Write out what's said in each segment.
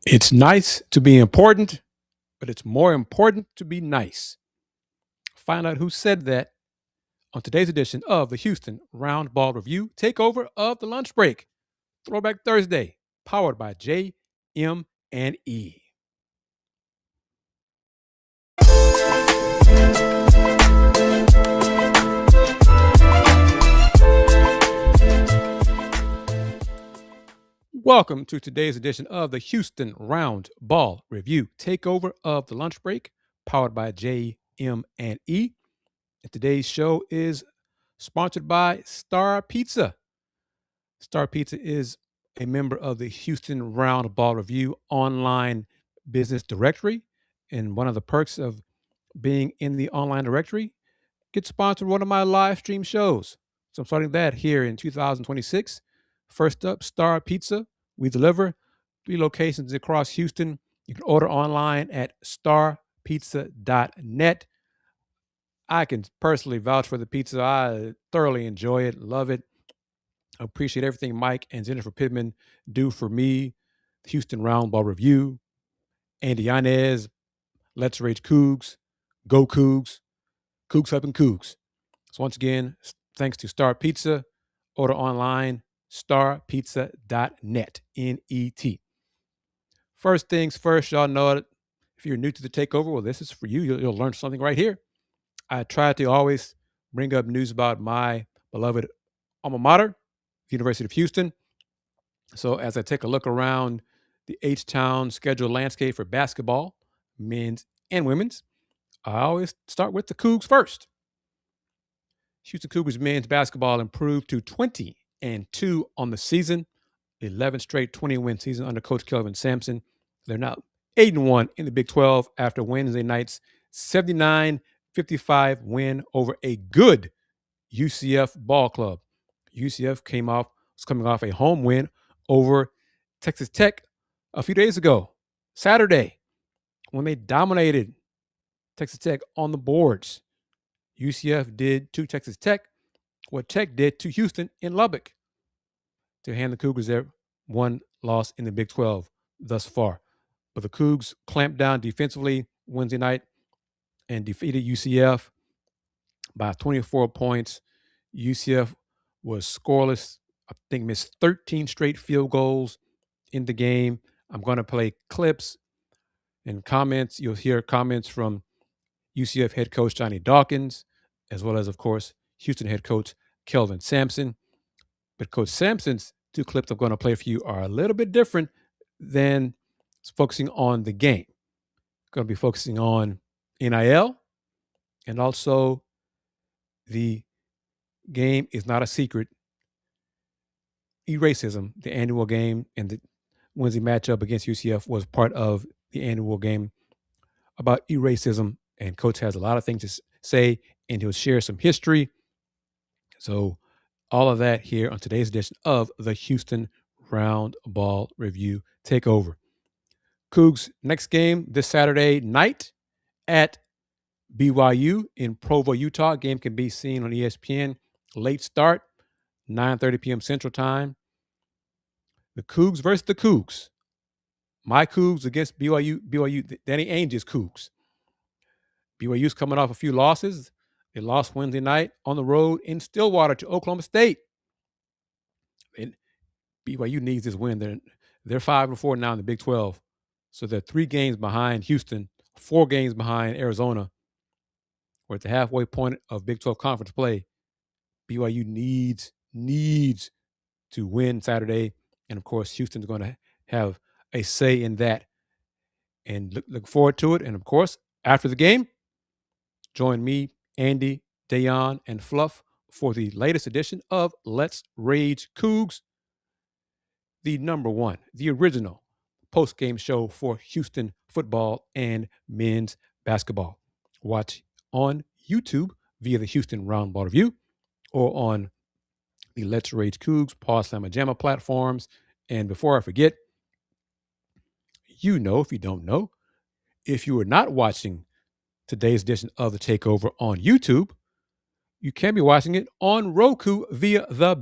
It's nice to be important, but it's more important to be nice. Find out who said that on today's edition of the Houston Roundball Review Takeover of the Lunch Break, Throwback Thursday, powered by JM&E. Welcome to today's edition of the Houston Roundball Review Takeover of the Lunch Break, powered by JM&E. And today's show is sponsored by Star Pizza. Star Pizza is a member of the Houston Roundball Review online business directory. And one of the perks of being in the online directory, get sponsored one of my live stream shows. So I'm starting that here in 2026. First up, Star Pizza. We deliver 3 locations across Houston. You can order online at starpizza.net. I can personally vouch for the pizza. I thoroughly enjoy it, love it. I appreciate everything Mike and Jennifer Pittman do for me. The Houston Roundball Review, Andy Yanez, Let's Rage Cougs, Go Cougs, Cougs helping Cougs. So once again, thanks to Star Pizza. Order online, starpizza.net, N-E-T. First things first, y'all know it. If you're new to the Takeover, well, this is for you. You'll learn something right here. I try to always bring up news about my beloved alma mater, University of Houston. So as I take a look around the H-Town scheduled landscape for basketball, men's and women's, I always start with the Cougs first. Houston Cougars men's basketball improved to 20-2 on the season, 11 straight 20-win season under Coach Kelvin Sampson. They're now 8-1 in the Big 12 after Wednesday night's 79-55 win over a good UCF ball club. UCF was coming off a home win over Texas Tech a few days ago, Saturday, when they dominated Texas Tech on the boards. UCF did to Texas Tech what Tech did to Houston in Lubbock to hand the Cougars their one loss in the Big 12 thus far. But the Cougs clamped down defensively Wednesday night and defeated UCF by 24 points. UCF was scoreless. I think missed 13 straight field goals in the game. I'm going to play clips and comments. You'll hear comments from UCF head coach Johnny Dawkins, as well as, of course, Houston head coach Kelvin Sampson. But Coach Sampson's 2 clips I'm going to play for you are a little bit different than focusing on the game. Going to be focusing on NIL, and also the game is not a secret. E-Racism, the annual game, and the Wednesday matchup against UCF was part of the annual game about E-Racism. And Coach has a lot of things to say, and he'll share some history. So all of that here on today's edition of the Houston Roundball Review Takeover. Cougs next game this Saturday night at BYU in Provo, Utah. Game can be seen on ESPN. Late start, 9:30 p.m. Central Time. The Cougs versus the Cougs. My Cougs against BYU, Danny Ainge's Cougs. BYU's coming off a few losses. They lost Wednesday night on the road in Stillwater to Oklahoma State. And BYU needs this win. They're 5-4 now in the Big 12. So they're 3 games behind Houston, 4 games behind Arizona. We're at the halfway point of Big 12 conference play. BYU needs to win Saturday. And, of course, Houston's going to have a say in that. And look forward to it. And, of course, after the game, join me, Andy, Dayon, and Fluff for the latest edition of Let's Rage Cougs, the number 1, the original post-game show for Houston football and men's basketball. Watch on YouTube via the Houston Roundball Review or on the Let's Rage Cougs, Paw Slamma Jamma platforms. And before I forget, if you don't know, if you are not watching today's edition of the Takeover on YouTube, you can be watching it on Roku via the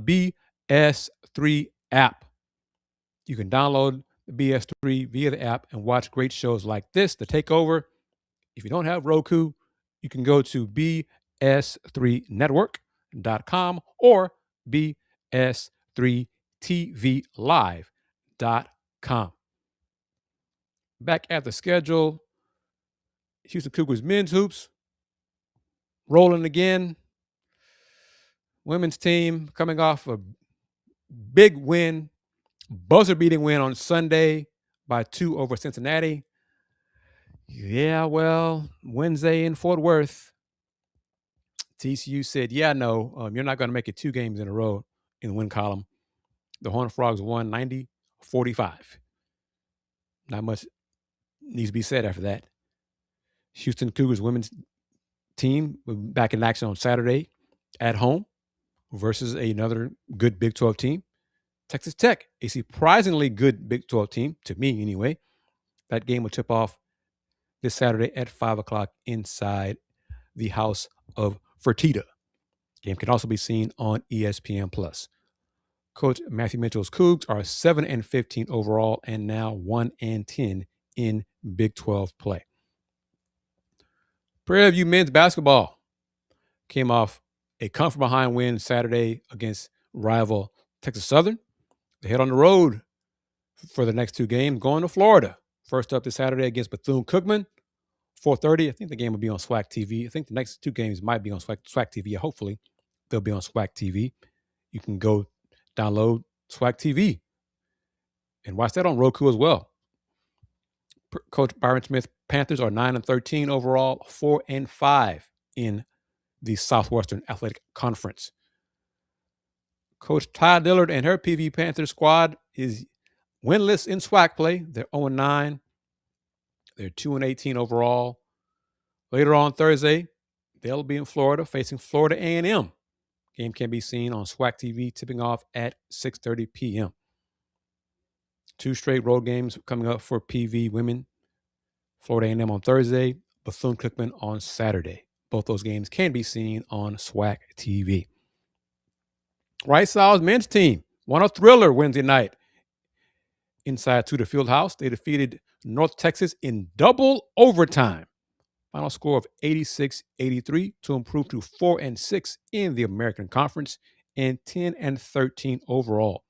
BS3 app. You can download the BS3 via the app and watch great shows like this, The Takeover. If you don't have Roku, you can go to BS3Network.com or BS3TVLive.com. Back at the schedule, Houston Cougars men's hoops rolling again. Women's team coming off a big win, buzzer-beating win on Sunday by 2 over Cincinnati. Yeah, well, Wednesday in Fort Worth, TCU said, no, you're not going to make it 2 games in a row in the win column. The Horned Frogs won 90-45. Not much needs to be said after that. Houston Cougars women's team will be back in action on Saturday at home versus another good Big 12 team, Texas Tech, a surprisingly good Big 12 team, to me anyway. That game will tip off this Saturday at 5 o'clock inside the House of Fertitta. Game can also be seen on ESPN+. Coach Matthew Mitchell's Cougs are 7-15 overall and now 1-10 in Big 12 play. Prairie View men's basketball came off a come-from-behind win Saturday against rival Texas Southern. They head on the road for the next 2 games, going to Florida. First up this Saturday against Bethune-Cookman, 4:30. I think the game will be on SWAC TV. I think the next 2 games might be on SWAC TV. Hopefully, they'll be on SWAC TV. You can go download SWAC TV and watch that on Roku as well. Coach Byron Smith Panthers are 9-13 overall, 4-5 in the Southwestern Athletic Conference. Coach Ty Dillard and her PV Panthers squad is winless in SWAC play. They're 0-9. They're 2-18 overall. Later on Thursday, they'll be in Florida facing Florida A&M. Game can be seen on SWAC TV, tipping off at 6:30 p.m. 2 straight road games coming up for PV women. Florida A&M on Thursday, Bethune-Cookman on Saturday. Both those games can be seen on SWAC TV. Rice Owls men's team won a thriller Wednesday night inside Tudor Fieldhouse. They defeated North Texas in double overtime. Final score of 86-83 to improve to 4-6 in the American Conference and 10-13 overall.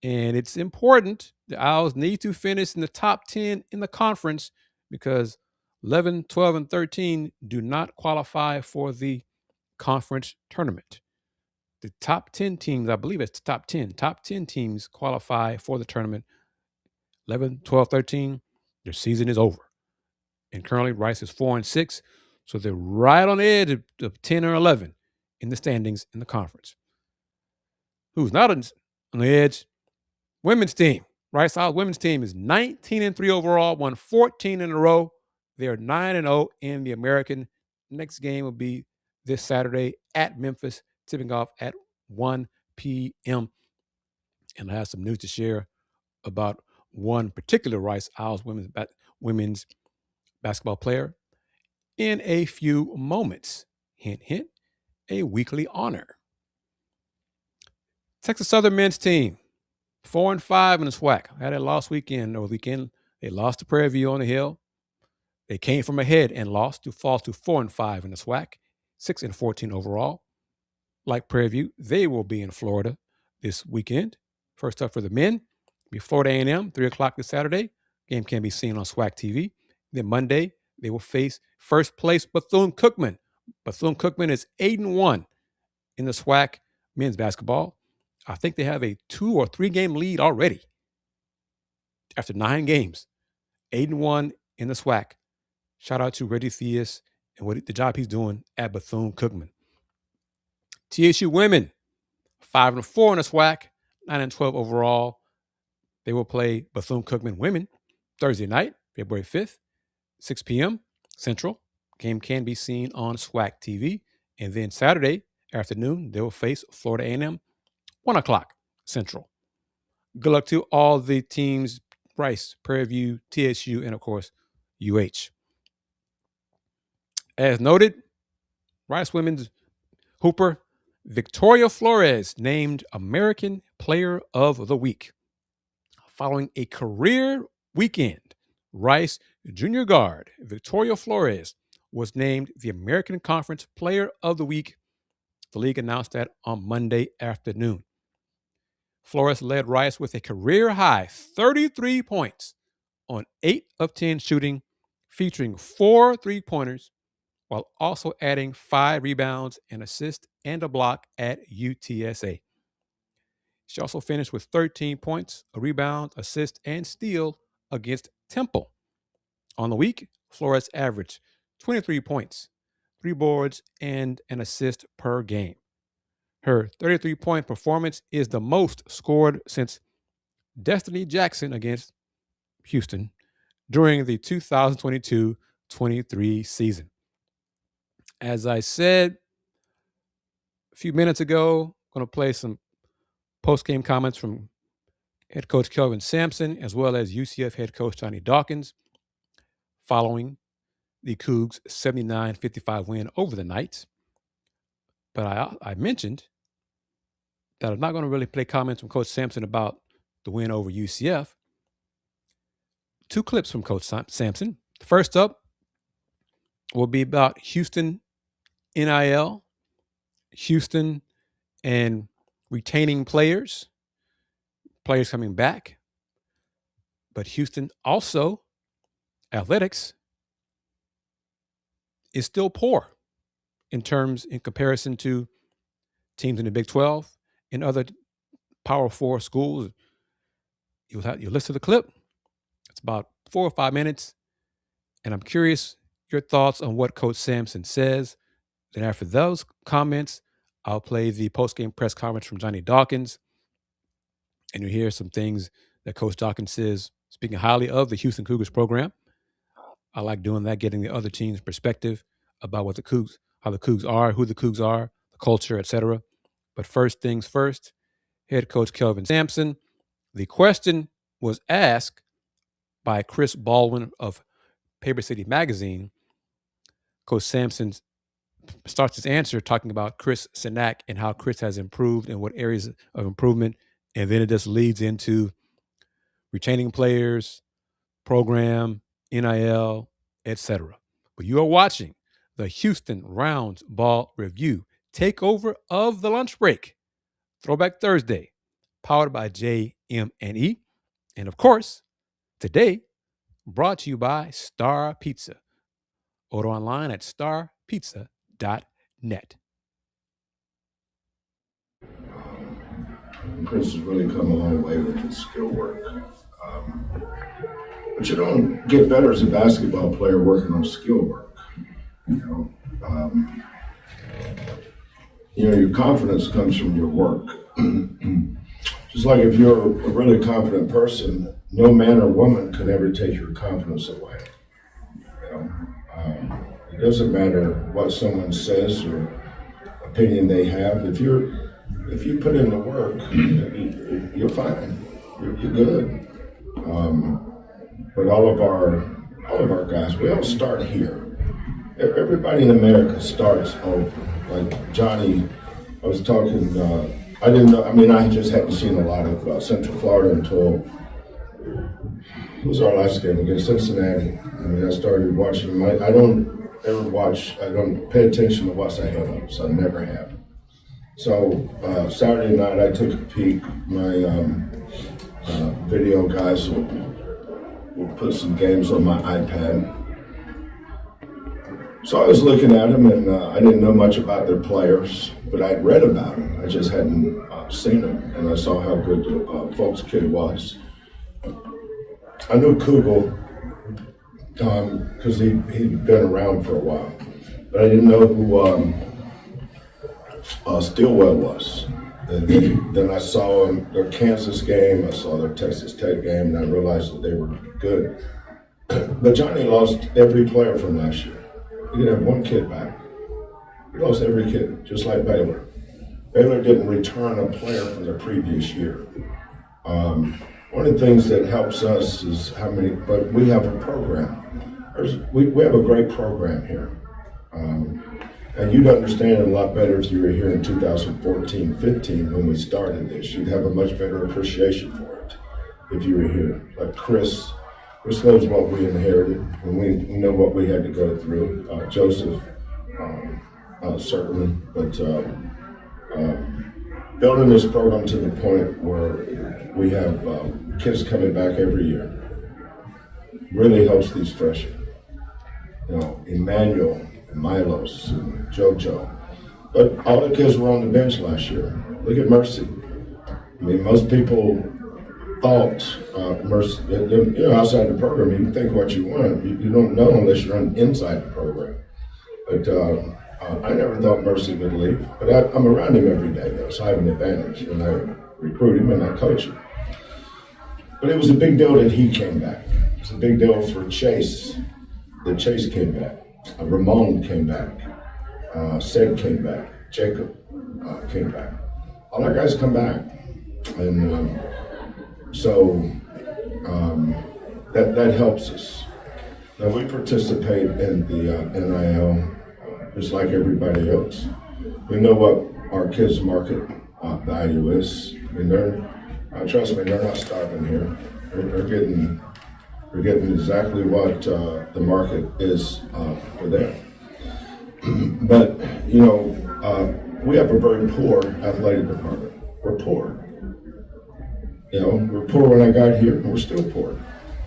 And it's important. The Owls need to finish in the top 10 in the conference because 11, 12, and 13 do not qualify for the conference tournament. The top 10 teams, I believe it's the top 10 teams qualify for the tournament. 11, 12, 13, their season is over. And currently Rice is 4-6, so they're right on the edge of 10 or 11 in the standings in the conference. Who's not on the edge? Women's team. Rice Owls women's team is 19-3 overall, won 14 in a row. They are 9-0 in the American. Next game will be this Saturday at Memphis, tipping off at 1 p.m. And I have some news to share about one particular Rice Owls women's basketball player in a few moments. Hint, hint, a weekly honor. Texas Southern men's team, 4-5 in the SWAC. Had a loss weekend. They lost to Prairie View on the Hill. They came from ahead and lost to fall to 4-5 in the SWAC, 6-14 overall. Like Prairie View, they will be in Florida this weekend. First up for the men, be Florida A&M, 3 o'clock this Saturday. Game can be seen on SWAC TV. Then Monday, they will face first place Bethune-Cookman. Bethune-Cookman is 8-1 in the SWAC men's basketball. I think they have a 2 or 3 game lead already after 9 games. 8-1 in the SWAC. Shout out to Reggie Theus and the job he's doing at Bethune-Cookman. TSU women, 5-4 in the SWAC, 9-12 overall. They will play Bethune-Cookman women Thursday night, February 5th, 6 p.m. Central. Game can be seen on SWAC TV. And then Saturday afternoon, they will face Florida A&M, 1 o'clock Central. Good luck to all the teams, Rice, Prairie View, TSU, and of course, UH. As noted, Rice women's hooper Victoria Flores named American Player of the Week. following a career weekend. Rice junior guard Victoria Flores was named the American Conference Player of the Week. The league announced that on Monday afternoon. Flores led Rice with a career-high 33 points on 8 of 10 shooting, featuring 4 three-pointers, while also adding 5 rebounds, an assist, and a block at UTSA. She also finished with 13 points, a rebound, assist, and steal against Temple. On the week, Flores averaged 23 points, 3 boards, and an assist per game. Her 33-point performance is the most scored since Destiny Jackson against Houston during the 2022-23 season. As I said a few minutes ago, I'm going to play some post-game comments from head coach Kelvin Sampson, as well as UCF head coach Johnny Dawkins, following the Cougs' 79-55 win over the Knights. But I mentioned that I'm not going to really play comments from Coach Sampson about the win over UCF. 2 clips from Coach Sampson. The first up will be about Houston NIL, Houston and retaining players coming back. But Houston also, athletics, is still poor in comparison to teams in the Big 12 and other Power 4 schools. You listen to the clip. It's about 4 or 5 minutes, and I'm curious your thoughts on what Coach Sampson says. Then after those comments, I'll play the post-game press conference from Johnny Dawkins, and you'll hear some things that Coach Dawkins says, speaking highly of the Houston Cougars program. I like doing that, getting the other team's perspective about what how the Cougs are, who the Cougs are, the culture, etc. But first things first, head coach Kelvin Sampson. The question was asked by Chris Baldwin of Paper City Magazine. Coach Sampson starts his answer talking about Chris Sinak and how Chris has improved and what areas of improvement. And then it just leads into retaining players, program, NIL, etc. But you are watching the Houston Roundball Review, Takeover of the Lunch Break, Throwback Thursday, powered by JM&E. And of course, today, brought to you by Star Pizza. Order online at starpizza.net. Chris has really come a long way with his skill work. But you don't get better as a basketball player working on skill work. Your confidence comes from your work. Just like if you're a really confident person, no man or woman could ever take your confidence away. It doesn't matter what someone says or opinion they have. If you put in the work, you're fine. You're good. But all of our guys, we all start here. Everybody in America starts over. Like Johnny, I was talking. I didn't know. I just hadn't seen a lot of Central Florida until it was our last game against Cincinnati. I started watching them. I don't pay attention to what's ahead of us. I never have. So Saturday night, I took a peek. My video guys will put some games on my iPad. So I was looking at them, and I didn't know much about their players, but I'd read about them. I just hadn't seen them, and I saw how good Folks kid was. I knew Kugel because he'd been around for a while, but I didn't know who Stillwell was. And then I saw their Kansas game, I saw their Texas Tech game, and I realized that they were good. But Johnny lost every player from last year. He didn't have one kid back. He lost every kid, just like Baylor. Baylor didn't return a player from the previous year. One of the things that helps us is but we have a program. We have a great program here. And you'd understand it a lot better if you were here in 2014-15 when we started this. You'd have a much better appreciation for it. if you were here. Like Kris knows what we inherited, and we know what we had to go through. Joseph, certainly, but building this program to the point where we have kids coming back every year really helps these freshmen. You know, Emmanuel, and Milos, and JoJo. But all the kids were on the bench last year. Look at Mercy. I mean, most people thought Mercy, you know, outside the program, you can think what you want. You don't know unless you're inside the program. But I never thought Mercy would leave. But I'm around him every day, though, so I have an advantage. And I recruit him and I coach him. But it was a big deal that he came back. It was a big deal for Chase that Chase came back. Ramon came back. Sid came back. Jacob came back. All our guys come back. And that helps us. Now we participate in the NIL just like everybody else. We know what our kids' market value is. I mean, trust me, they're not starving here. They're getting exactly what the market is for them. But, you know, we have a very poor athletic department. We're poor. You know, we're poor when I got here, and we're still poor.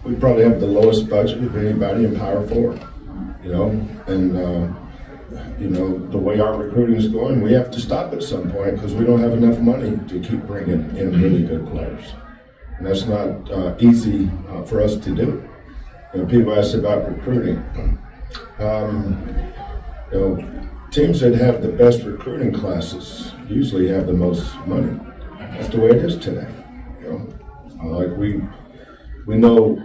We probably have the lowest budget of anybody in Power 4, you know, and, you know, the way our recruiting is going, we have to stop at some point because we don't have enough money to keep bringing in really good players. And that's not easy for us to do. You know, people ask about recruiting. You know, teams that have the best recruiting classes usually have the most money. That's the way it is today. You know, like we know.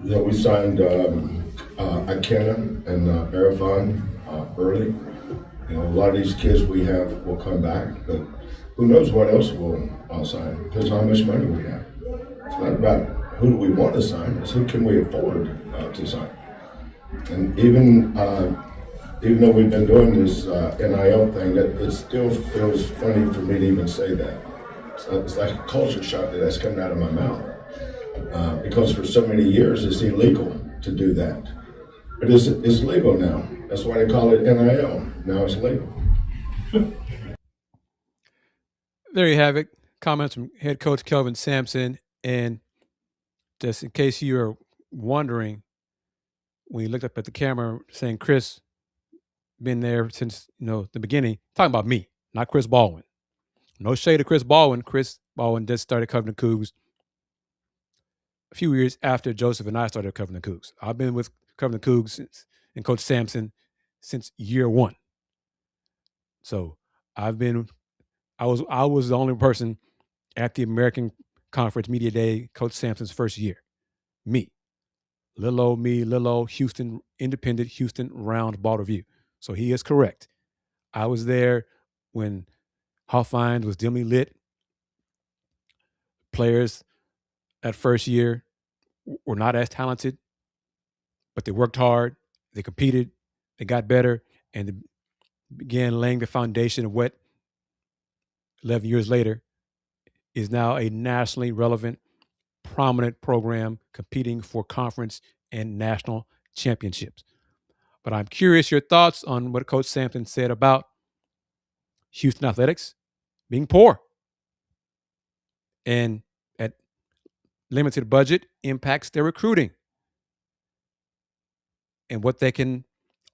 You know, we signed Akena and Arafan early. You know, a lot of these kids we have will come back, but who knows what else we'll sign? Depends on how much money we have. It's not about who do we want to sign, it's who can we afford to sign. And even though we've been doing this NIL thing, it still feels funny for me to even say that. It's like a culture shock that's coming out of my mouth. Because for so many years it's illegal to do that. But it's legal now. That's why they call it NIL. Now it's legal. There you have it. Comments from head coach Kelvin Sampson. And just in case you're wondering, when you looked up at the camera saying Kris been there since the beginning, talking about me, not Chris Baldwin. No shade to Chris Baldwin. Chris Baldwin just started covering the Cougs a few years after Joseph and I started covering the Cougs. I've been with covering the Cougs and Coach Sampson since year one. So I was the only person at the American Conference Media Day, Coach Sampson's first year. Me. Little old Houston, independent Houston Roundball review. So he is correct. I was there when Hoffind was dimly lit. Players that first year were not as talented, but they worked hard, they competed, they got better, and they began laying the foundation of what 11 years later is now a nationally relevant, prominent program competing for conference and national championships. But I'm curious your thoughts on what Coach Sampson said about Houston athletics being poor and at limited budget impacts their recruiting and what they can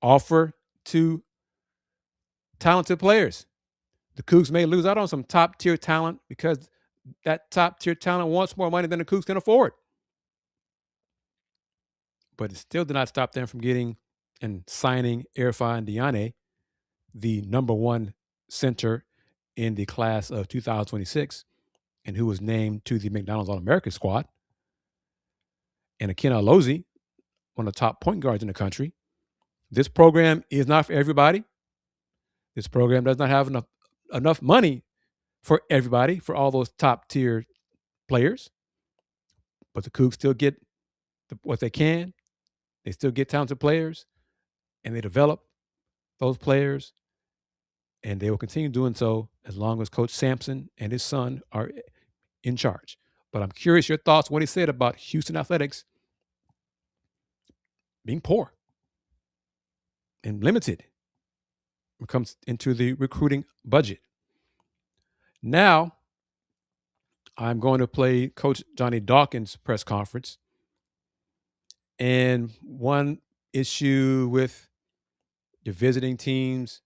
offer to talented players. The Cougs may lose out on some top-tier talent because that top-tier talent wants more money than the Cougs can afford. But it still did not stop them from getting and signing Irfan Diane, the number one center in the class of 2026, and who was named to the McDonald's All-American squad, and Akena Alozie, one of the top point guards in the country. This program is not for everybody. This program does not have enough money for everybody, for all those top-tier players. But the Cougs still get what they can. They still get talented players, and they develop those players, and they will continue doing so as long as Coach Sampson and his son are in charge. But I'm curious your thoughts on what he said about Houston athletics being poor and limited when it comes into the recruiting budget. Now, I'm going to play Coach Johnny Dawkins' press conference. And one issue with the visiting teams,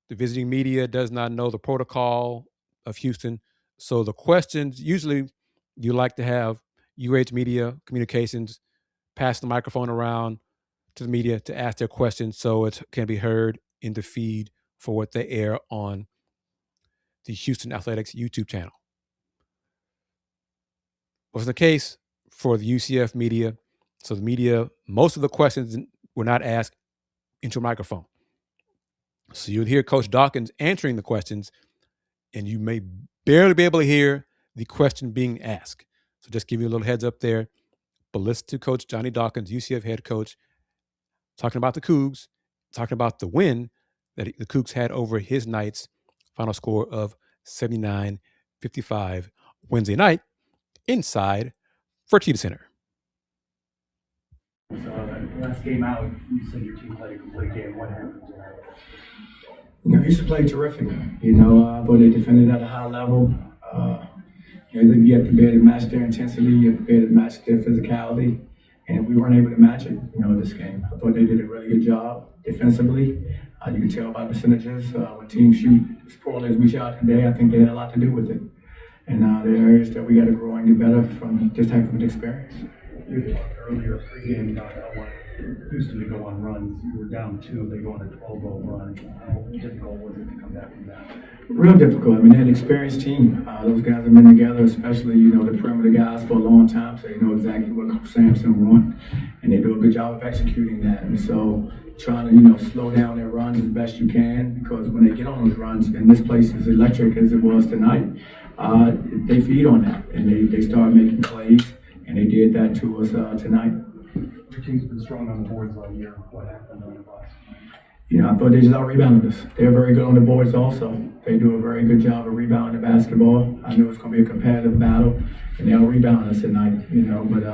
the visiting media does not know the protocol of Houston. So the questions, usually you like to have UH Media Communications pass the microphone around to the media to ask their questions so it can be heard in the feed for what they air on the Houston Athletics YouTube channel. Was the case for the UCF media. So the media, most of the questions were not asked into a microphone. So you'd hear Coach Dawkins answering the questions, and you may barely be able to hear the question being asked. So just give you a little heads up there. But listen to Coach Johnny Dawkins, UCF head coach, talking about the Cougs, talking about the win that the Cougs had over his Knights, final score of 79-55 Wednesday night inside Fertitta Center. Last game out, you said your team played a complete game. What happened tonight? Houston played terrific. I thought they defended at a high level. You have to be able to match their intensity, you have to be able to match their physicality, and we weren't able to match it, this game. I thought they did a really good job defensively. You can tell by percentages. When teams shoot as poorly as we shot today, I think they had a lot to do with it. And there are areas that we got to grow and get better from this type of an experience. You talked earlier, pregame, about how Houston to go on runs. You were down 2, they go on a 12-0 run. How difficult was it to come back from that? Real difficult. They're an experienced team. Those guys have been together, especially, the perimeter guys for a long time, so they know exactly what Coach Sampson wants, and they do a good job of executing that. And so trying to, slow down their runs as best you can, because when they get on those runs, and this place is electric as it was tonight, they feed on that, and they start making plays, and they did that to us tonight. Your team's been strong on the boards all year. What happened on the bus? I thought they just out-rebounded us. They're very good on the boards also. They do a very good job of rebounding the basketball. I knew it was going to be a competitive battle, and they out-rebounded us tonight, But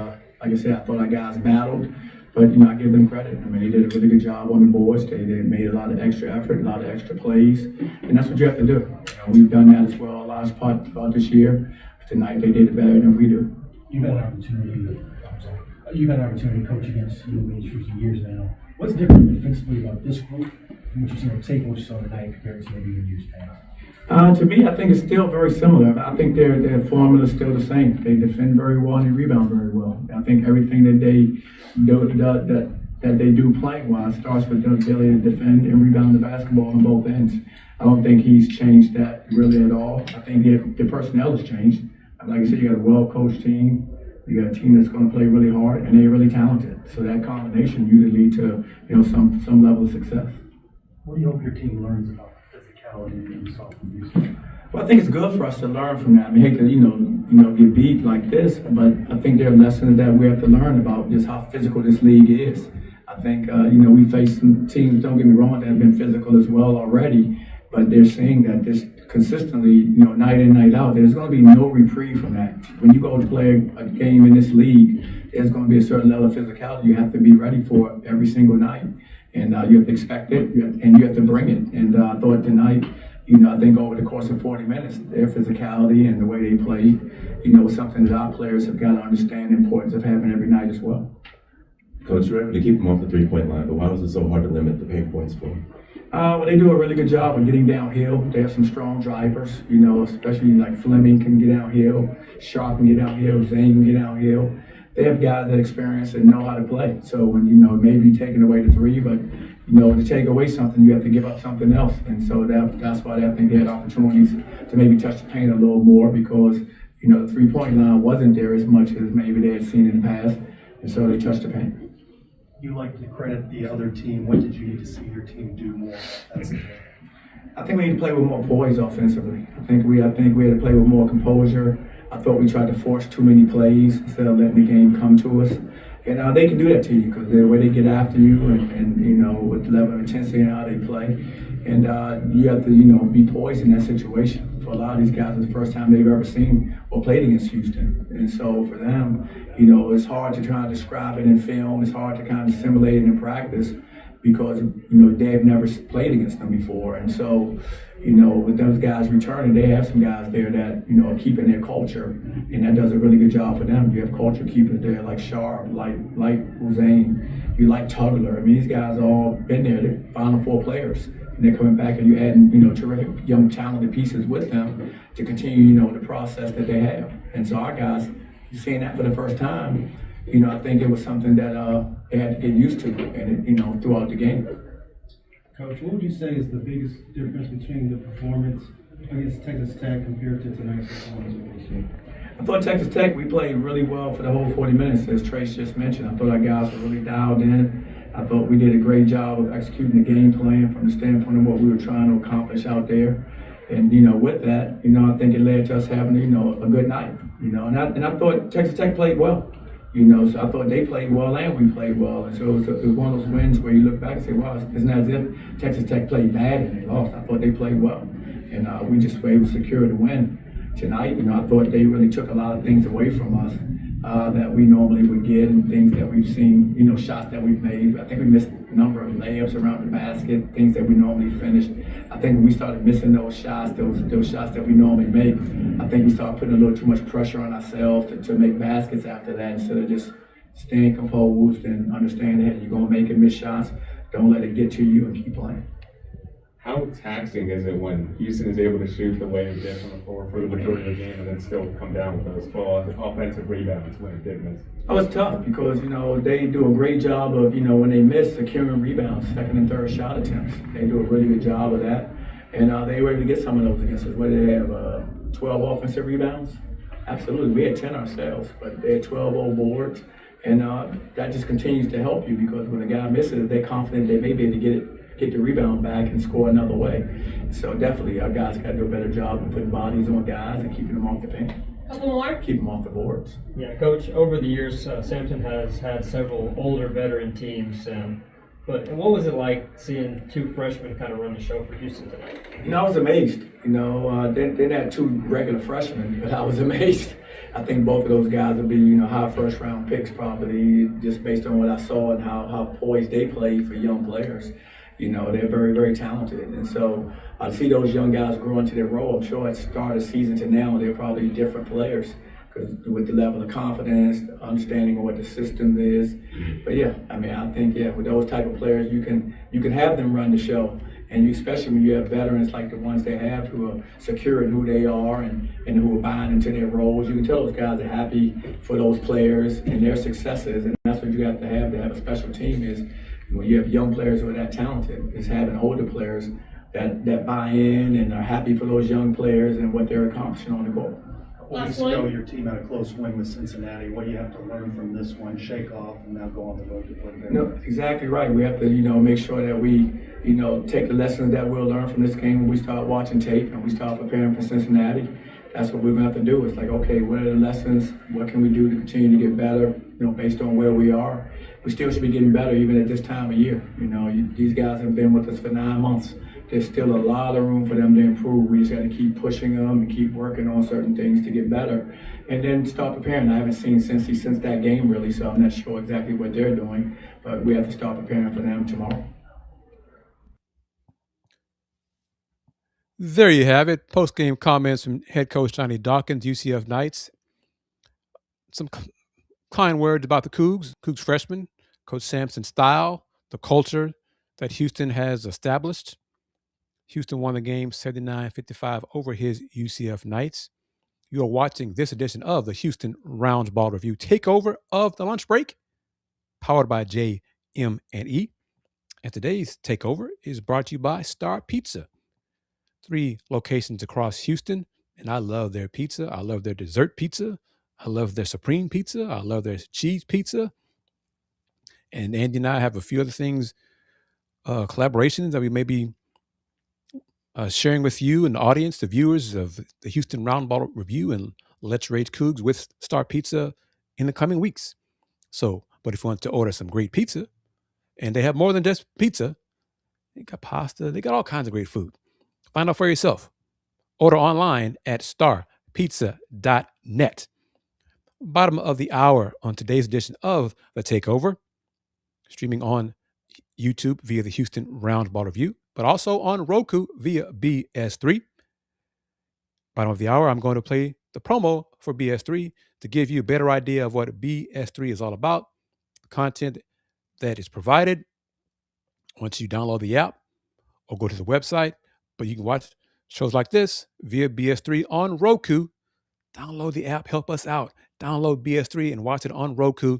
like I said, I thought our guys battled, but, I give them credit. They did a really good job on the boards. They made a lot of extra effort, a lot of extra plays, and that's what you have to do. We've done that as well a large part throughout this year. Tonight, they did it better than we do. You've had an opportunity to coach against UH for some years now. What's different defensively about this group from what you saw on tape, what you saw tonight compared to maybe in years past? To me, I think it's still very similar. I think their formula is still the same. They defend very well and they rebound very well. I think everything that they do playing-wise starts with their ability to defend and rebound the basketball on both ends. I don't think he's changed that really at all. I think the personnel has changed. Like I said, you got a well-coached team. You got a team that's going to play really hard, and they're really talented. So that combination usually lead to some level of success. What do you hope your team learns about physicality and soft abuse? Well, I think it's good for us to learn from that. I hate to get beat like this, but I think there are lessons that we have to learn about just how physical this league is. I think we face some teams. Don't get me wrong, that have been physical as well already, but they're seeing that this consistently, night in, night out. There's going to be no reprieve from that. When you go to play a game in this league, there's going to be a certain level of physicality you have to be ready for every single night. And you have to expect it, and you have to bring it. And I thought tonight, I think over the course of 40 minutes, their physicality and the way they play, was something that our players have got to understand the importance of having every night as well. Coach, you're able to keep them off the three-point line, but why was it so hard to limit the paint points for them? Well, they do a really good job of getting downhill. They have some strong drivers, especially like Fleming can get downhill, Sharp can get downhill, Zane can get downhill. They have guys that experience and know how to play. So when, maybe taking away the three, but, to take away something, you have to give up something else. And so that's why I think they had opportunities to maybe touch the paint a little more because, the three-point line wasn't there as much as maybe they had seen in the past. And so they touched the paint. You like to credit the other team. What did you need to see your team do more? I think we need to play with more poise offensively. I think we had to play with more composure. I thought we tried to force too many plays instead of letting the game come to us. And they can do that to you because the way they get after you and you know, with the level of intensity and how they play. And you have to, you know, be poised in that situation. For a lot of these guys, it's the first time they've ever seen or played against Houston. And so for them, you know, it's hard to try to describe it in film. It's hard to kind of simulate it in practice because, you know, they've never played against them before. And so, you know, with those guys returning, they have some guys there that, you know, are keeping their culture, and that does a really good job for them. You have culture keepers there like Sharp, like Hussein, you like Tugler. I mean, these guys all been there. They're Final Four players, and they're coming back, and you're adding, you know, terrific young talented pieces with them to continue, you know, the process that they have. And so our guys, seeing that for the first time, you know, I think it was something that they had to get used to, and you know, throughout the game. Coach, what would you say is the biggest difference between the performance against Texas Tech compared to tonight's performance against you? I thought Texas Tech, we played really well for the whole 40 minutes, as Trace just mentioned. I thought our guys were really dialed in. I thought we did a great job of executing the game plan from the standpoint of what we were trying to accomplish out there. And, you know, with that, you know, I think it led to us having, you know, a good night, you know. And I thought Texas Tech played well. You know, so I thought they played well and we played well. And so it was one of those wins where you look back and say, wow, it's not as if Texas Tech played bad and they lost. I thought they played well. And we just were able to secure the win tonight. You know, I thought they really took a lot of things away from us that we normally would get, and things that we've seen, you know, shots that we've made. I think we missed a number of layups around the basket, things that we normally finish. I think when we started missing those shots, those shots that we normally make, I think we started putting a little too much pressure on ourselves to make baskets after that, instead of just staying composed and understanding that you're going to make and miss shots. Don't let it get to you and keep playing. How taxing is it when Houston is able to shoot the way it did from the floor for the majority of the game and then still come down with those 12 offensive rebounds when it did miss? Oh, it's tough because, you know, they do a great job of, you know, when they miss, securing rebounds, second and third shot attempts. They do a really good job of that. And they were able to get some of those against us. What did they have, 12 offensive rebounds? Absolutely. We had 10 ourselves, but they had 12 old boards. And that just continues to help you because when a guy misses, they're confident they may be able to get the rebound back and score another way. So definitely our guys got to do a better job of putting bodies on guys and keeping them off the paint. Couple more? Keep them off the boards. Yeah, Coach, over the years, Sampson has had several older veteran teams. But what was it like seeing two freshmen kind of run the show for Houston tonight? You know, I was amazed. You know, they had two regular freshmen, but I was amazed. I think both of those guys will be, you know, high first round picks probably, just based on what I saw and how poised they play for young players. You know, they're very, very talented. And so I see those young guys grow into their role. I'm sure at the start of the season to now, they're probably different players because with the level of confidence, the understanding of what the system is. But yeah, I mean, I think, yeah, with those type of players, you can have them run the show. And especially when you have veterans like the ones they have who are secure in who they are and who are buying into their roles, you can tell those guys are happy for those players and their successes. And that's what you have to have a special team is when you have young players who are that talented, is having older players that buy in and are happy for those young players and what they're accomplishing on the court. Weeks ago, your team had a close win with Cincinnati. What do you have to learn from this one, shake off, and now go on the road to play better? No, exactly right. We have to, you know, make sure that we, you know, take the lessons that we'll learn from this game when we start watching tape and we start preparing for Cincinnati. That's what we're going to have to do. It's like, okay, what are the lessons? What can we do to continue to get better, you know, based on where we are? We still should be getting better even at this time of year. You know, these guys have been with us for 9 months. There's still a lot of room for them to improve. We just got to keep pushing them and keep working on certain things to get better. And then start preparing. I haven't seen Cincy since that game, really, so I'm not sure exactly what they're doing. But we have to start preparing for them tomorrow. There you have it. Post-game comments from head coach Johnny Dawkins, UCF Knights. Some kind words about the Cougs freshmen, Coach Sampson's style, the culture that Houston has established. Houston won the game 79-55 over his UCF Knights. You are watching this edition of the Houston Roundball Review Takeover of the Lunch Break, powered by JM&E. And today's Takeover is brought to you by Star Pizza. 3 locations across Houston, and I love their pizza. I love their dessert pizza. I love their supreme pizza. I love their cheese pizza. And Andy and I have a few other things, collaborations that we may be sharing with you and the audience, the viewers of the Houston Roundball Review and Let's Rage Cougs with Star Pizza in the coming weeks. So But if you want to order some great pizza, and they have more than just pizza, they got pasta, they got all kinds of great food. Find out for yourself. Order online at starpizza.net. Bottom of the hour on today's edition of The Takeover, streaming on YouTube via the Houston Roundball Review, but also on Roku via BS3. Bottom of the hour, I'm going to play the promo for BS3 to give you a better idea of what BS3 is all about, the content that is provided once you download the app or go to the website. But you can watch shows like this via BS3 on Roku. Download the app, help us out. Download BS3 and watch it on Roku.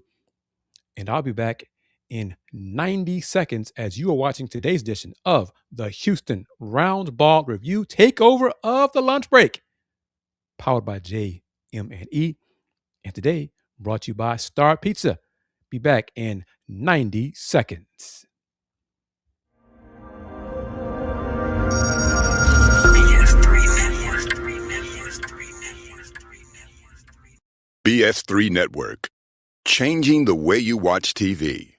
And I'll be back in 90 seconds as you are watching today's edition of the Houston Roundball Review Takeover of the Lunch Break, powered by JM&E. And today, brought to you by Star Pizza. Be back in 90 seconds. BS3 Network, changing the way you watch TV.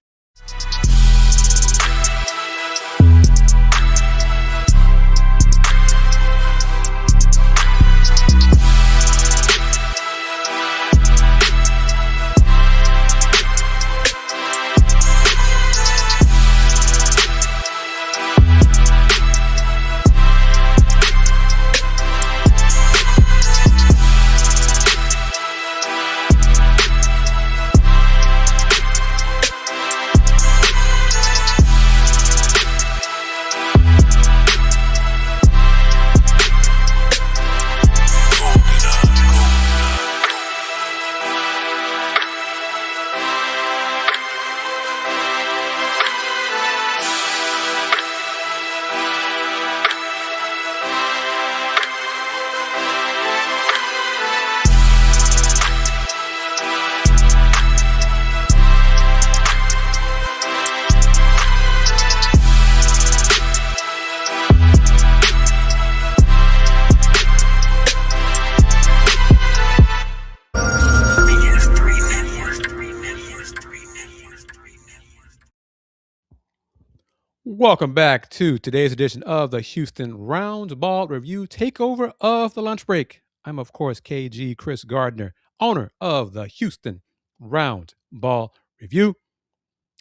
Welcome back to today's edition of the Houston Roundball Review Takeover of the Lunch Break. I'm, of course, KG Kris Gardner, owner of the Houston Roundball Review.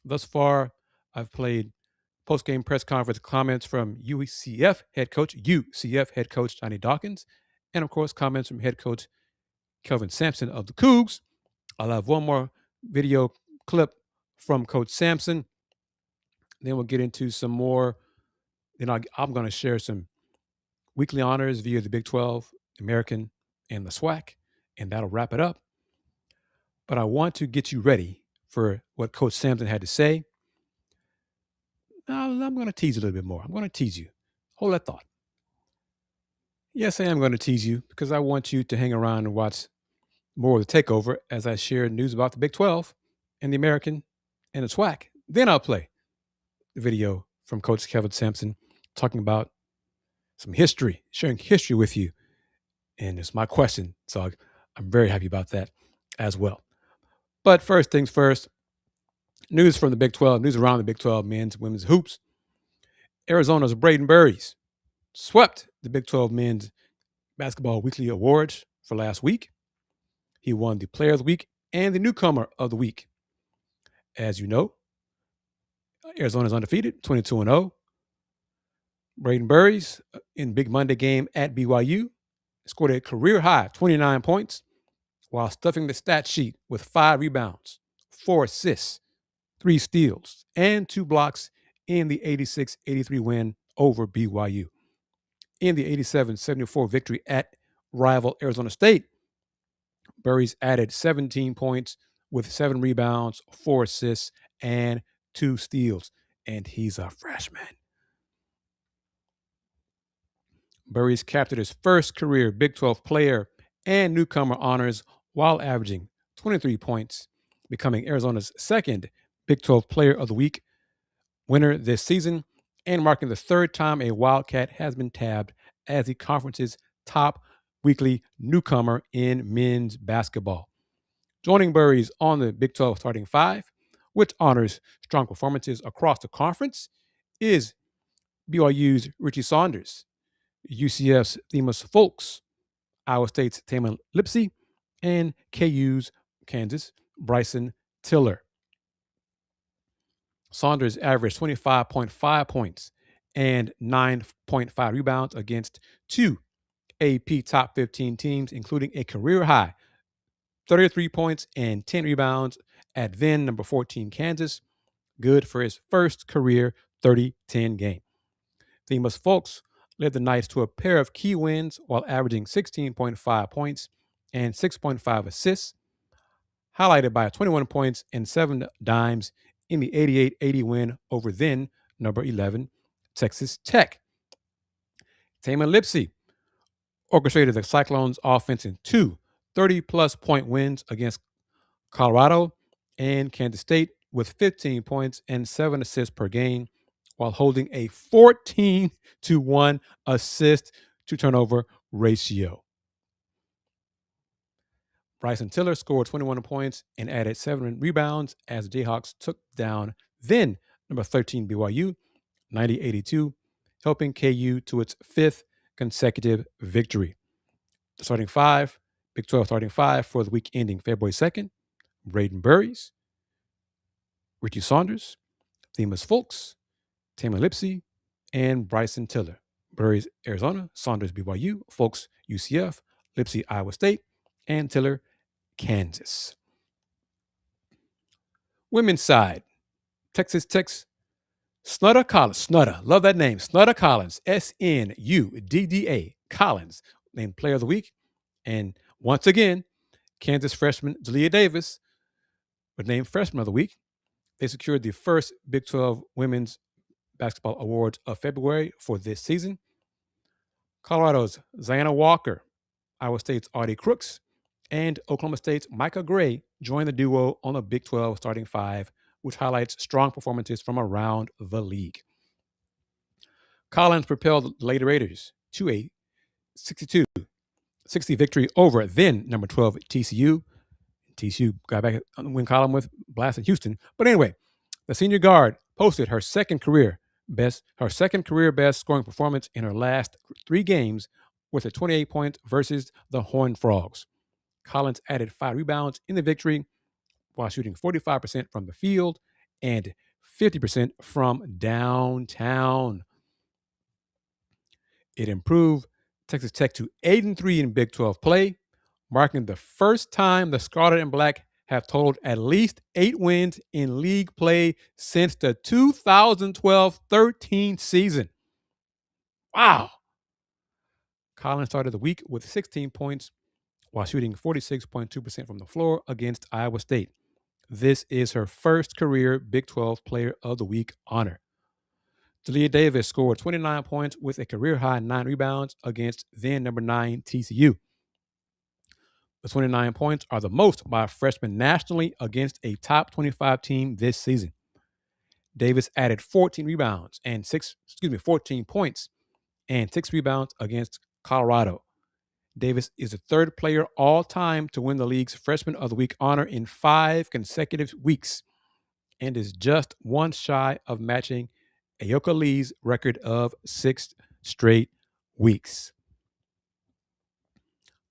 Thus far, I've played post-game press conference comments from UCF head coach Johnny Dawkins, and, of course, comments from head coach Kelvin Sampson of the Cougs. I'll have one more video clip from Coach Sampson. Then we'll get into some more. Then I'm going to share some weekly honors via the Big 12, American, and the SWAC, and that'll wrap it up. But I want to get you ready for what Coach Sampson had to say. Now, I'm going to tease you a little bit more. I'm going to tease you. Hold that thought. Yes, I am going to tease you because I want you to hang around and watch more of the Takeover as I share news about the Big 12 and the American and the SWAC. Then I'll play the video from Coach Kelvin Sampson talking about some history, sharing history with you. And it's my question, so I'm very happy about that as well. But first things first, news from the Big 12, news around the Big 12 men's and women's hoops. Arizona's Braden Burries swept the Big 12 Men's Basketball Weekly Awards for last week. He won the Player of the Week and the Newcomer of the Week. As you know, Arizona's undefeated, 22-0. Braden Burries in Big Monday game at BYU scored a career-high 29 points while stuffing the stat sheet with 5 rebounds, 4 assists, 3 steals, and 2 blocks in the 86-83 win over BYU. In the 87-74 victory at rival Arizona State, Burries added 17 points with 7 rebounds, 4 assists, and 2 steals, and he's a freshman. Burries captured his first career Big 12 player and newcomer honors while averaging 23 points, becoming Arizona's second Big 12 Player of the Week winner this season and marking the third time a Wildcat has been tabbed as the conference's top weekly newcomer in men's basketball. Joining Burries on the Big 12 starting 5 which honors strong performances across the conference, is BYU's Richie Saunders, UCF's Themis Folks, Iowa State's Taman Lipsey, and KU's Kansas Bryson Tiller. Saunders averaged 25.5 points and 9.5 rebounds against two AP top 15 teams, including a career high 33 points and 10 rebounds at then number 14 Kansas, good for his first career 30-10 game. Themis Folks led the Knights to a pair of key wins while averaging 16.5 points and 6.5 assists, highlighted by 21 points and 7 dimes in the 88-80 win over then number 11 Texas Tech. Taman Lipsey orchestrated the Cyclones' offense in two 30-plus point wins against Colorado and Kansas State with 15 points and 7 assists per game, while holding a 14-1 assist to turnover ratio. Bryson Tiller scored 21 points and added 7 rebounds as the Jayhawks took down then number 13 BYU 90-82, helping KU to its 5th consecutive victory. The starting five, Big 12 starting five for the week ending February 2nd, Braden Burries, Richie Saunders, Themis Folks, Taman Lipsey, and Bryson Tiller. Burries, Arizona, Saunders, BYU, Folks, UCF, Lipsey, Iowa State, and Tiller, Kansas. Women's side, Texas Tech's Snudda Collins, Snudda, love that name, Snudda Collins, Snudda Collins, named Player of the Week. And once again, Kansas freshman Jalea Davis was named Freshman of the Week. They secured the first Big 12 Women's Basketball Awards of February for this season. Colorado's Ziana Walker, Iowa State's Audie Crooks, and Oklahoma State's Micah Gray joined the duo on the Big 12 starting five, which highlights strong performances from around the league. Collins propelled the Lady Raiders to a 62-60 victory over then number 12 TCU. TCU got back on the win column with blasting Houston. But anyway, the senior guard posted her second career best scoring performance in her last 3 games with a 28 points versus the Horned Frogs. Collins added 5 rebounds in the victory while shooting 45% from the field and 50% from downtown. It improved Texas Tech to 8-3 in Big 12 play, marking the first time the Scarlet and Black have totaled at least 8 wins in league play since the 2012-13 season. Wow. Collins started the week with 16 points while shooting 46.2% from the floor against Iowa State. This is her first career Big 12 Player of the Week honor. Jalea Davis scored 29 points with a career-high 9 rebounds against then number 9 TCU. The 29 points are the most by a freshman nationally against a top 25 team this season. Davis added 14 points and 6 rebounds against Colorado. Davis is the 3rd player all time to win the league's Freshman of the Week honor in 5 consecutive weeks and is just one shy of matching Ayoka Lee's record of 6 straight weeks.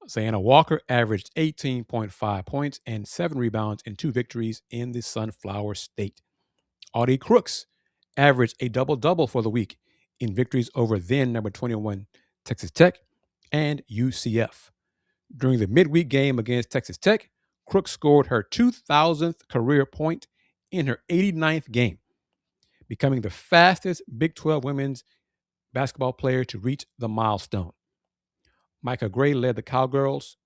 Ziana Walker averaged 18.5 points and 7 rebounds in 2 victories in the Sunflower State. Audie Crooks averaged a double-double for the week in victories over then number 21 Texas Tech and UCF. During the midweek game against Texas Tech, Crooks scored her 2,000th career point in her 89th game, becoming the fastest Big 12 women's basketball player to reach the milestone. Micah Gray led the Cowgirls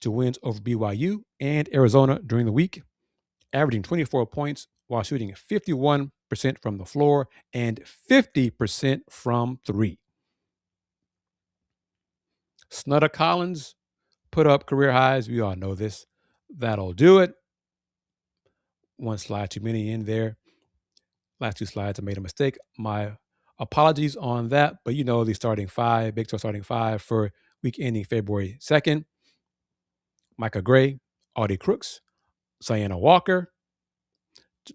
to wins over BYU and Arizona during the week, averaging 24 points while shooting 51% from the floor and 50% from 3. Snudda Collins put up career highs. We all know this. That'll do it. One slide too many in there. Last 2 slides, I made a mistake. My apologies on that, but you know the starting 5, Big 12 starting 5 for week ending February 2nd. Micah Gray, Audie Crooks, Ziana Walker,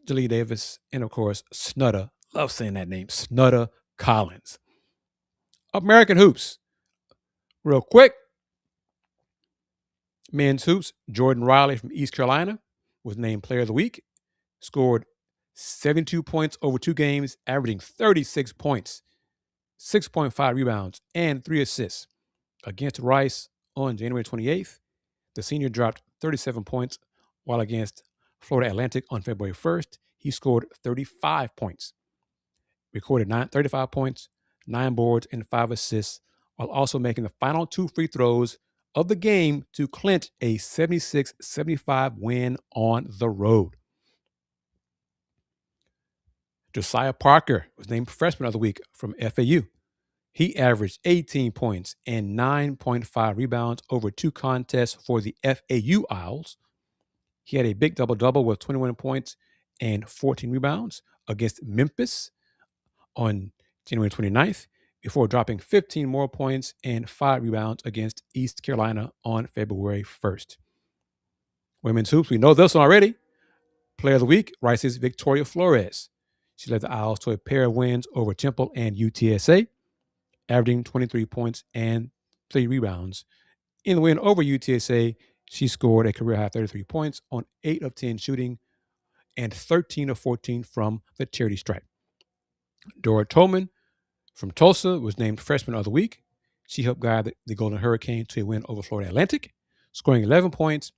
Jaleel Davis, and of course, Snudder. Love saying that name, Snudder Collins. American hoops. Real quick, men's hoops. Jordan Riley from East Carolina was named Player of the Week. Scored 72 points over 2 games, averaging 36 points, 6.5 rebounds, and 3 assists. Against Rice on January 28th, the senior dropped 37 points, while against Florida Atlantic on February 1st, he scored 35 points. Recorded 35 points, 9 boards, and 5 assists, while also making the final 2 free throws of the game to clinch a 76-75 win on the road. Josiah Parker was named Freshman of the Week from FAU. He averaged 18 points and 9.5 rebounds over 2 contests for the FAU Owls. He had a big double-double with 21 points and 14 rebounds against Memphis on January 29th, before dropping 15 more points and 5 rebounds against East Carolina on February 1st. Women's hoops, we know this one already. Player of the Week, Rice's Victoria Flores. She led the Owls to a pair of wins over Temple and UTSA, averaging 23 points and 3 rebounds. In the win over UTSA, she scored a career-high 33 points on 8 of 10 shooting and 13 of 14 from the charity stripe. Dora Tolman from Tulsa was named Freshman of the Week. She helped guide the Golden Hurricane to a win over Florida Atlantic, scoring 11 points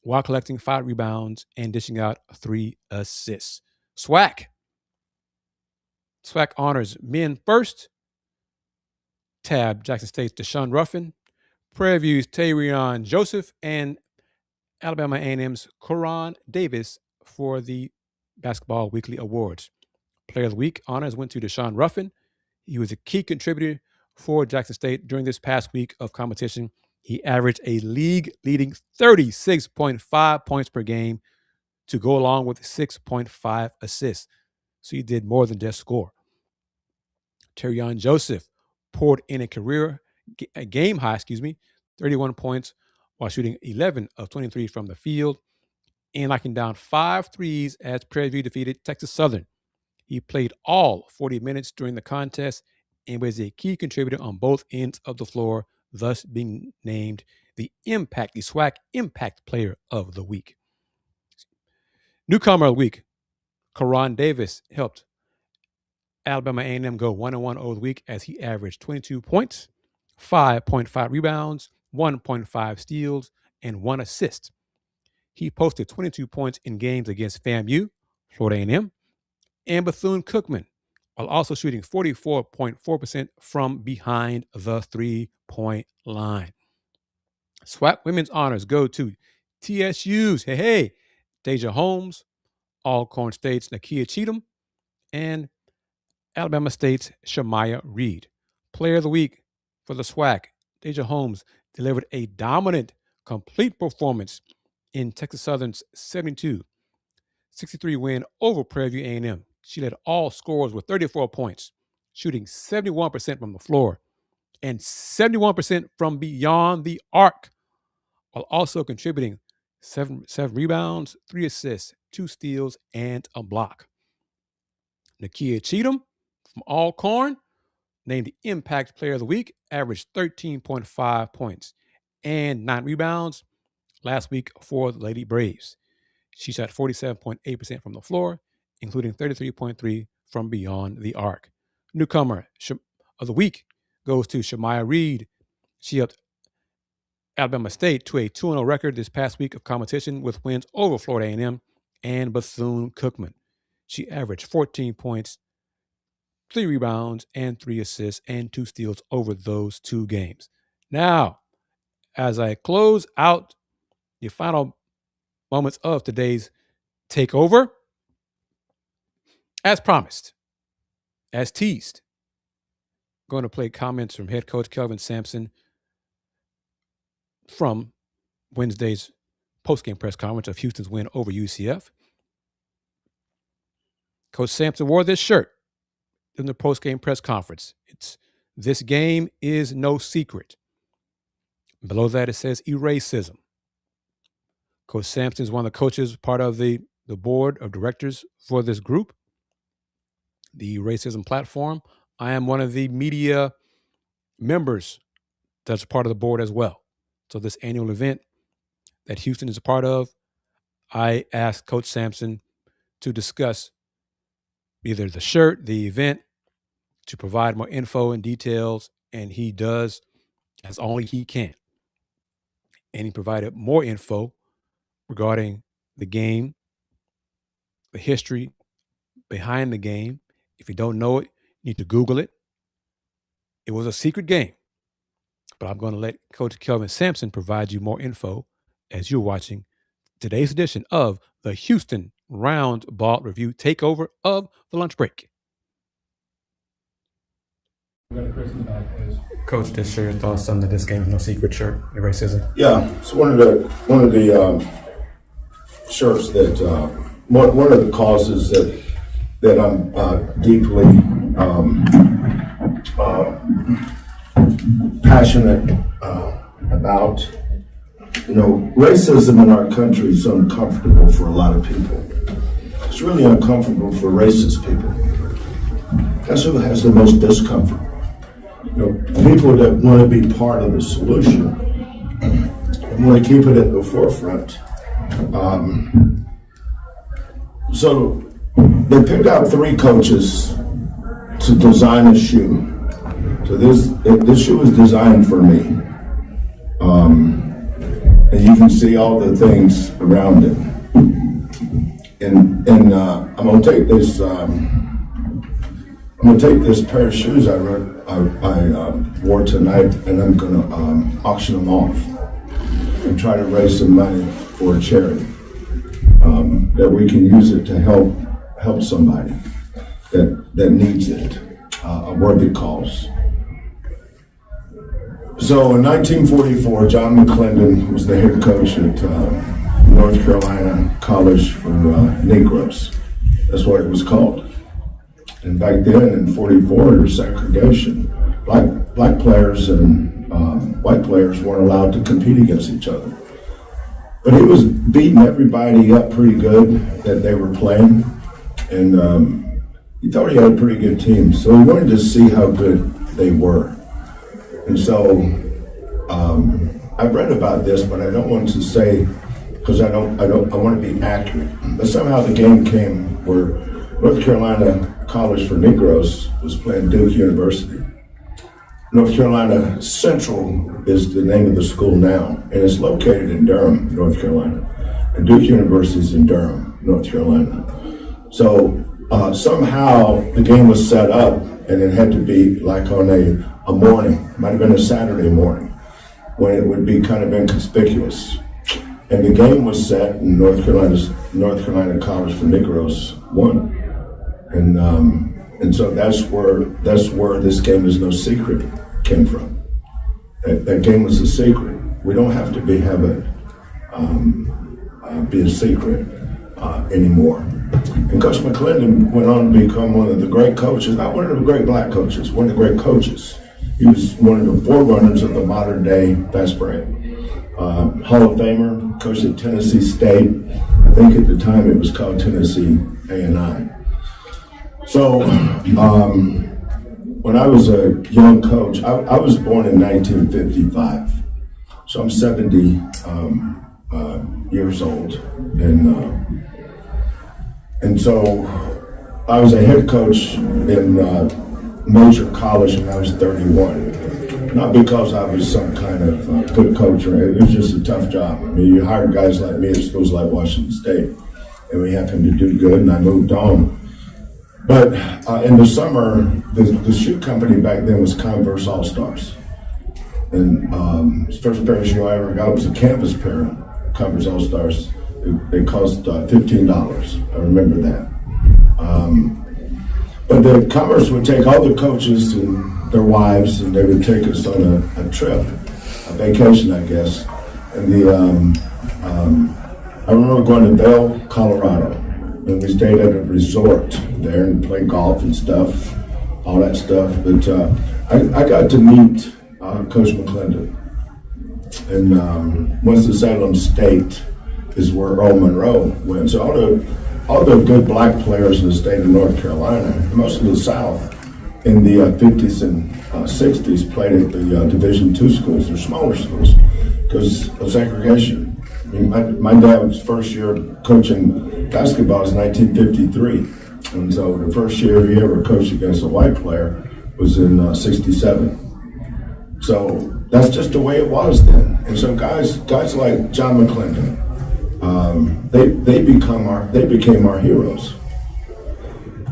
while collecting 5 rebounds and dishing out 3 assists. SWAC honors men first. Tab, Jackson State's Deshaun Ruffin. Prairie View's Tayrionne Joseph, and Alabama A&M's Koron Davis for the Basketball Weekly Awards. Player of the Week honors went to Deshaun Ruffin. He was a key contributor for Jackson State during this past week of competition. He averaged a league-leading 36.5 points per game to go along with 6.5 assists. So he did more than just score. Tayrionne Joseph poured in a game high, 31 points while shooting 11 of 23 from the field and knocking down 5 threes as Prairie View defeated Texas Southern. He played all 40 minutes during the contest and was a key contributor on both ends of the floor, thus being named the SWAC Impact Player of the Week. Newcomer of the Week, Koron Davis helped Alabama A&M go 1-1 over the week as he averaged 22 points, 5.5 rebounds, 1.5 steals, and 1 assist. He posted 22 points in games against FAMU, Florida A&M, and Bethune-Cookman, while also shooting 44.4% from behind the 3-point line. SWAC women's honors go to TSU's Deja Holmes, Alcorn State's Nakia Cheatham, and Alabama State's Shamaya Reed. Player of the Week for the SWAC, Deja Holmes delivered a dominant, complete performance in Texas Southern's 72-63 win over Prairie View A&M. She led all scorers with 34 points, shooting 71% from the floor and 71% from beyond the arc, while also contributing 7 rebounds, 3 assists, 2 steals, and a block. Nakia Cheatham from Alcorn, named the Impact Player of the Week, averaged 13.5 points and 9 rebounds last week for the Lady Braves. She shot 47.8% from the floor, including 33.3% from beyond the arc. Newcomer of the week goes to Shamaya Reed. She helped Alabama State to a 2-0 record this past week of competition with wins over Florida A&M and Bethune-Cookman. She averaged 14 points, 3 rebounds, and 3 assists, and 2 steals over those 2 games. Now, as I close out the final moments of today's Takeover, as promised, as teased, I'm going to play comments from head coach Kelvin Sampson from Wednesday's postgame press conference of Houston's win over UCF. Coach Sampson wore this shirt in the postgame press conference. It's "This game is no secret." Below that, it says "Eracism." Coach Sampson is one of the coaches, part of the the board of directors for this group, the Racism Platform. I am one of the media members that's part of the board as well. So this annual event that Houston is a part of, I asked Coach Sampson to discuss either the shirt, the event, to provide more info and details, and he does as only he can. And he provided more info regarding the game, the history behind the game. If you don't know it, you need to Google it. It was a secret game. But I'm going to let Coach Kelvin Sampson provide you more info as you're watching today's edition of the Houston Roundball Review Takeover of the Lunch Break. Coach, just share your thoughts on this game, No Secret shirt, the racism. Yeah, it's one of the shirts that one of the causes that I'm deeply passionate about. You know, racism in our country is uncomfortable for a lot of people. It's really uncomfortable for racist people. That's who has the most discomfort. You know, people that want to be part of the solution and want to keep it at the forefront. So they picked out 3 coaches to design a shoe. So this shoe was designed for me. And you can see all the things around it. And I'm gonna take this. I'm gonna take this pair of shoes I wore tonight, and I'm gonna auction them off and try to raise some money for a charity that we can use it to help somebody that needs it, a worthy cause. So in 1944, John McClendon was the head coach at North Carolina College for Negroes. That's what it was called. And back then in 44, there was segregation. Black players and white players weren't allowed to compete against each other. But he was beating everybody up pretty good that they were playing. And he thought he had a pretty good team. So he wanted to see how good they were. And so I've read about this, but I don't want to say, because I want to be accurate. But somehow the game came where North Carolina College for Negroes was playing Duke University. North Carolina Central is the name of the school now, and it's located in Durham, North Carolina. And Duke University is in Durham, North Carolina. So somehow the game was set up, and it had to be like on a morning, might have been a Saturday morning, when it would be kind of inconspicuous. And the game was set, and North Carolina College for Negroes won. And so that's where this game is no secret came from. That game was a secret. We don't have to be a secret anymore. And Coach McClendon went on to become one of the great coaches, not one of the great black coaches, one of the great coaches. He was one of the forerunners of the modern day fast break. Hall of Famer, coached at Tennessee State. I think at the time it was called Tennessee A&I. So when I was a young coach, I was born in 1955. So I'm 70 years old. And so I was a head coach in major college when I was 31. Not because I was some kind of good coach, it was just a tough job. I mean, you hired guys like me at schools like Washington State, and we happened to do good, and I moved on. But in the summer, the shoe company back then was Converse All-Stars. And the first pair of shoes I ever got was a canvas pair of Converse All-Stars. They cost $15. I remember that. But the Converse would take all the coaches and their wives, and they would take us on a trip, a vacation, I guess. And I remember going to Bell, Colorado, and we stayed at a resort there and played golf and stuff, all that stuff. But I got to meet Coach McClendon, and Winston-Salem State is where Earl Monroe went. So all the good black players in the state of North Carolina, most of the South, in the 50s and 60s played at the Division II schools, or smaller schools, because of segregation. I mean, my dad's first year coaching basketball was 1953, and so the first year he ever coached against a white player was in 67. So that's just the way it was then. And so guys like John McClendon, they became our heroes,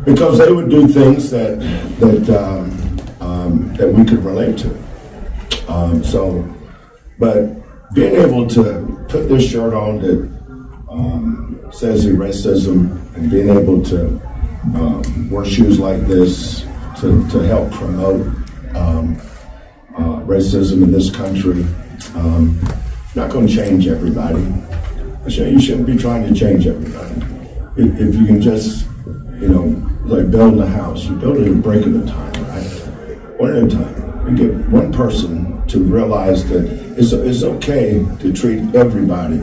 because they would do things that we could relate to. But being able to put this shirt on that says racism, and being able to wear shoes like this to help promote racism in this country, not going to change everybody. You shouldn't be trying to change everybody. If you can just, like building a house, you build it a brick at a time, right? One at a time. You get one person to realize that it's okay to treat everybody,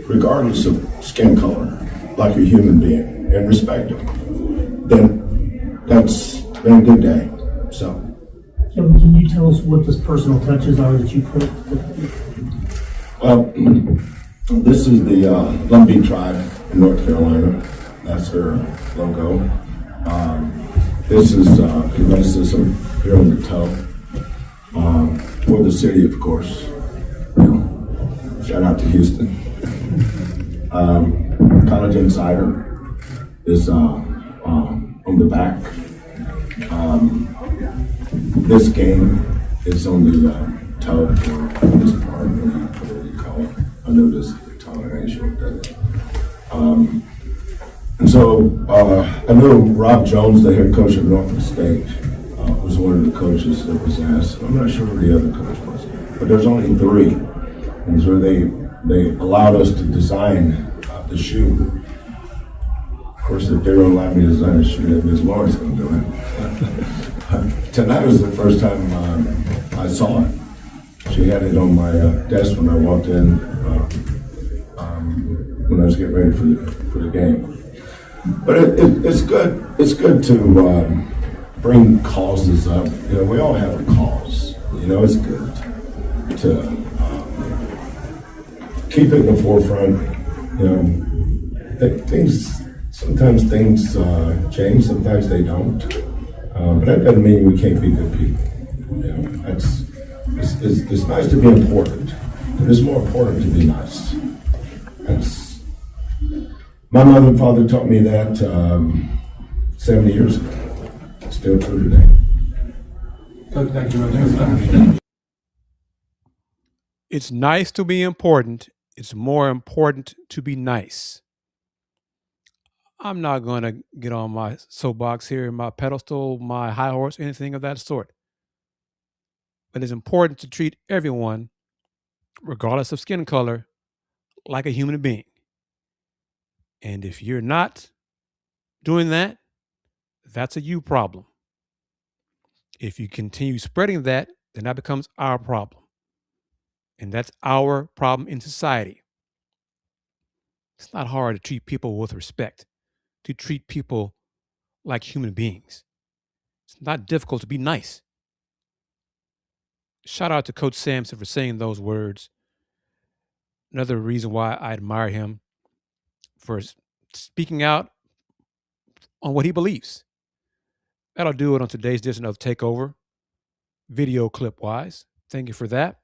regardless of skin color, like a human being, and respect them. Then that's been a good day. So. Kelvin, can you tell us what the personal touches are that you put? Well, this is the Lumbee tribe in North Carolina. That's their logo. This is racism here on the toe. For the city, of course. Shout out to Houston. College Insider is on the back. This game is on the toe for this part. What do you call it? I know this is the toe, I ain't sure what that is. And so I know Rob Jones, the head coach of Norfolk State, was one of the coaches that was asked. I'm not sure who the other coach was, but there's only three. And so they allowed us to design the shoe. Of course, if they don't allow me to design a shoe, then Ms. Lawrence can do it. Tonight was the first time I saw it. She had it on my desk when I walked in when I was getting ready for the game. But it's good. It's good to bring causes up. We all have a cause. It's good to keep it in the forefront. Sometimes things change. Sometimes they don't. But that doesn't mean we can't be good people. It's nice to be important, but it's more important to be nice. My mother and father taught me that 70 years ago. It's still true today. Thank you. It's nice to be important. It's more important to be nice. I'm not going to get on my soapbox here, my pedestal, my high horse, anything of that sort. But it's important to treat everyone, regardless of skin color, like a human being. And if you're not doing that, that's a you problem. If you continue spreading that, then that becomes our problem. And that's our problem in society. It's not hard to treat people with respect, to treat people like human beings. It's not difficult to be nice. Shout out to Coach Sampson for saying those words. Another reason why I admire him for speaking out on what he believes. That'll do it on today's edition of Takeover, video clip wise. Thank you for that.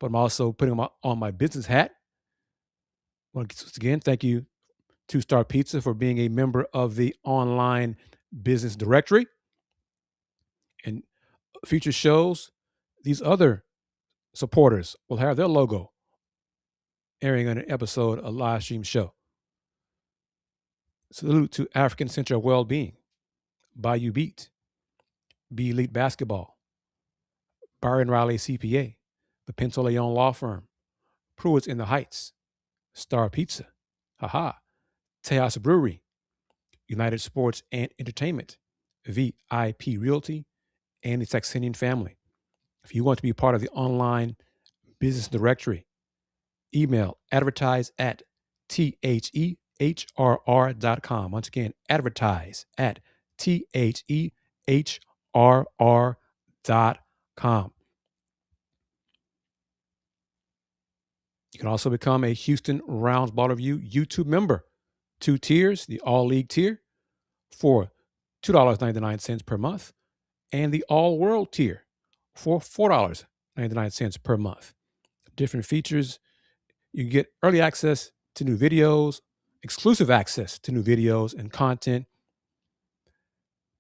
But I'm also putting on my business hat. Once again, thank you to Star Pizza for being a member of the online business directory. And future shows, these other supporters will have their logo airing on an episode, a live stream show. Salute to African Center of Wellbeing, Bayou Beat, B Elite Basketball, Byron Riley CPA, the Pinto Leon Law Firm, Pruitt's in the Heights, Star Pizza, Tejas Brewery, United Sports and Entertainment, VIP Realty, and the Saxenian family. If you want to be part of the online business directory, email advertise at THEHRR.com. Once again, advertise at THEHRR.com. You can also become a Houston Roundball Review YouTube member. 2 tiers, the All-League tier for $2.99 per month, and the All-World tier for $4.99 per month. Different features. You get early access to new videos, exclusive access to new videos and content.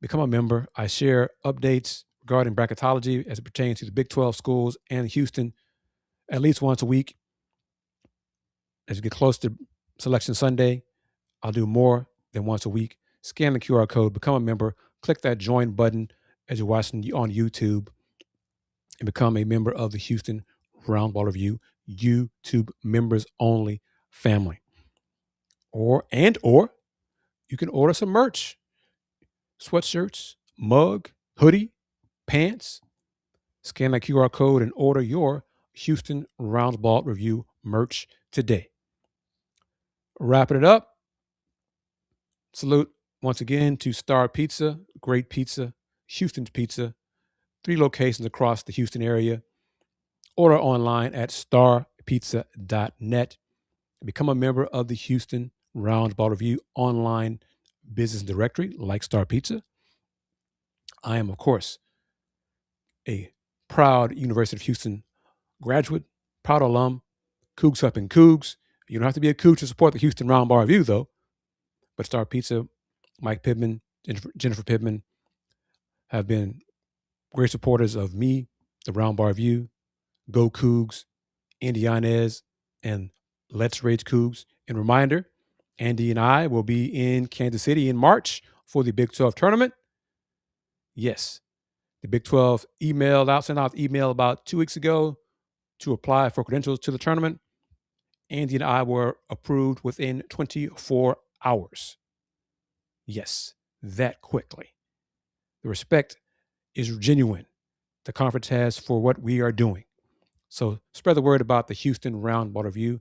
Become a member. I share updates regarding bracketology as it pertains to the Big 12 schools and Houston at least once a week. As you get close to Selection Sunday, I'll do more than once a week. Scan the QR code, become a member, click that join button as you're watching on YouTube, and become a member of the Houston Roundball Review YouTube members only family. Or you can order some merch, sweatshirts, mug, hoodie, pants. Scan that QR code and order your Houston Roundball Review merch today. Wrapping it up. Salute once again to Star Pizza, great pizza, Houston's Pizza, 3 locations across the Houston area. Order online at starpizza.net. Become a member of the Houston Roundball Review online business directory like Star Pizza. I am, of course, a proud University of Houston graduate, proud alum, Cougs up in Cougs. You don't have to be a Coug to support the Houston Roundball Review, though. But Star Pizza, Mike Pittman, Jennifer Pittman have been great supporters of me, the Roundball Review, Go Cougs, Andy Yanez, and Let's Rage Cougs. And reminder, Andy and I will be in Kansas City in March for the Big 12 tournament. Yes, the Big 12 sent out email about 2 weeks ago to apply for credentials to the tournament. Andy and I were approved within 24 hours. Yes, that quickly. The respect is genuine the conference has for what we are doing. So spread the word about the Houston Roundball Review.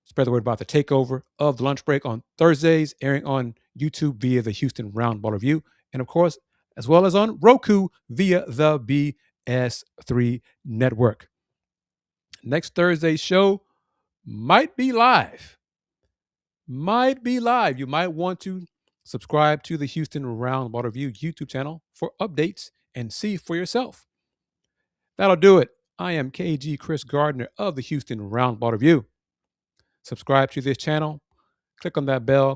Spread the word about the takeover of the lunch break on Thursdays, airing on YouTube via the Houston Roundball Review. And of course, as well as on Roku via the BS3 Network. Next Thursday's show might be live. You might want to subscribe to the Houston Roundball Review YouTube channel for updates and see for yourself. That'll do it. I am KG Kris Gardner of the Houston Roundball Review. Subscribe to this channel. Click on that bell.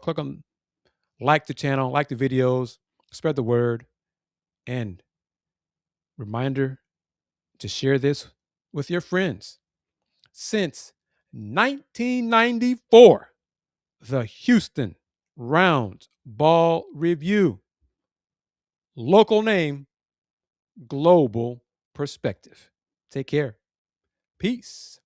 Like the channel, like the videos, spread the word. And reminder to share this with your friends. Since 1994, the Houston Roundball Review. Local name, global perspective. Take care. Peace.